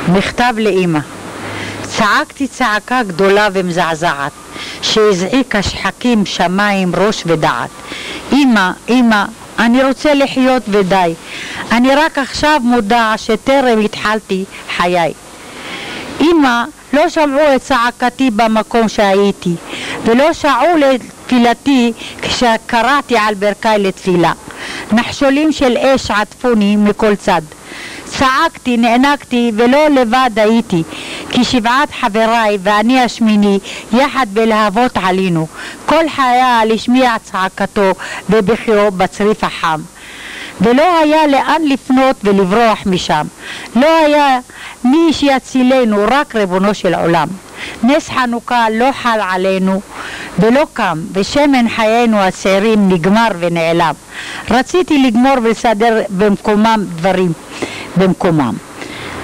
מכתב לאמא. צעקתי צעקה גדולה ומזעזעת, שהזעיקה שחקים, שמיים, ראש ודעת. אמא, אמא, אני רוצה לחיות ודי. אני רק עכשיו מודע שטרם התחלתי חיי. אמא, לא שמעו את צעקתי במקום שהייתי, ולא שעו לתפילתי כשקראתי על ברכי לתפילה. נחשולים של אש עטפוני מכל צד. צעקתי, נאנקתי, ולא לבד הייתי, כי 7 חבריי ואני השמיני יחד בלהבות עלינו. כל חיה לשמיע צעקתו ובכיו בצריף החם. ולא היה לאן לפנות ולברוח משם. לא היה מי שיצילנו, רק ריבונו של עולם. נס חנוכה לא חל עלינו ולא קם, ושמן חיינו הצעירים נגמר ונעלם. רציתי לגמור ולסדר במקומם דברים במקומם,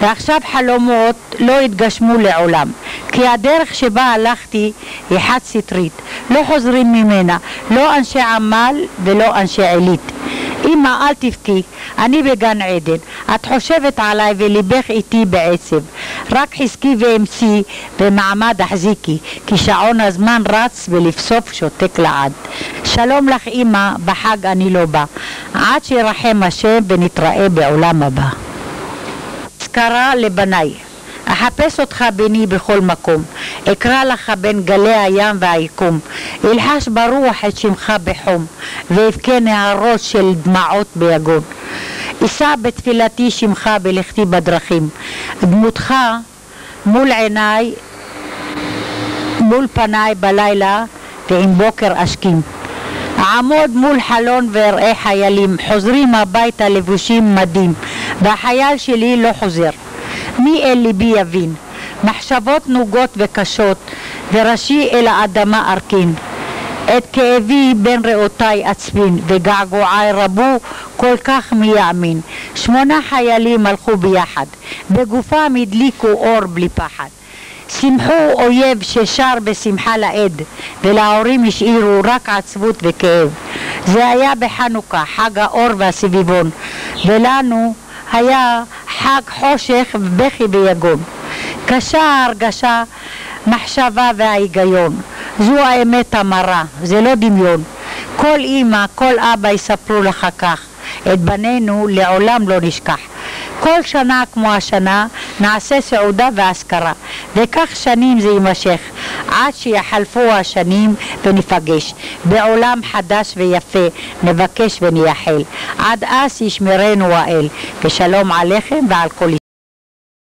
ועכשיו חלומות לא התגשמו לעולם, כי הדרך שבה הלכתי היא חד סטרית, לא חוזרים ממנה, לא אנשי עמל ולא אנשי עילית. אמא, אל תבכי, אני בגן עדן, את חושבת עליי וליבך איתי בעצב. רק חזקי ואמצי במעמד החזיקי, כי שעון הזמן רץ ולבסוף שותק לעד. שלום לך אמא, בחג אני לא בא, עד שירחם השם ונתראה בעולם הבא. אזכרה לבניי. אחפש אותך בני בכל מקום, אקרא לך בין גלי הים והיקום, אלחש ברוח את שמך בחום, ואבכה נהרות של דמעות ביגון. אשא בתפילתי שמך בלכתי בדרכים, דמותך מול עיניי, מול פניי בלילה, ועם בוקר אשכים. עמוד מול חלון ואראה חיילים, חוזרים הביתה לבושים מדים, והחייל שלי לא חוזר. מי אל ליבי יבין, מחשבות נוגות וקשות, וראשי אל האדמה ארכין. את כאבי בין ראותיי עצבין, וגעגועי רבו כל כך מי יאמין. 8 חיילים הלכו ביחד, בגופם הדליקו אור בלי פחד. שמחו אויב ששר בשמחה לעד, ולהורים השאירו רק עצבות וכאב. זה היה בחנוכה, חג האור והסביבון, ולנו היה חג חושך ובכי ויגון. קשה ההרגשה, מחשבה וההיגיון, זו האמת המרה, זה לא דמיון. כל אמא, כל אבא יספרו לך כך, את בנינו לעולם לא נשכח. כל שנה כמו השנה נעשה סעודה ואזכרה, וכך שנים זה יימשך, עד שיחלפו השנים וניפגש בעולם חדש ויפה, נבקש ונייחל. עד אז ישמרנו האל, ושלום עליכם ועל כל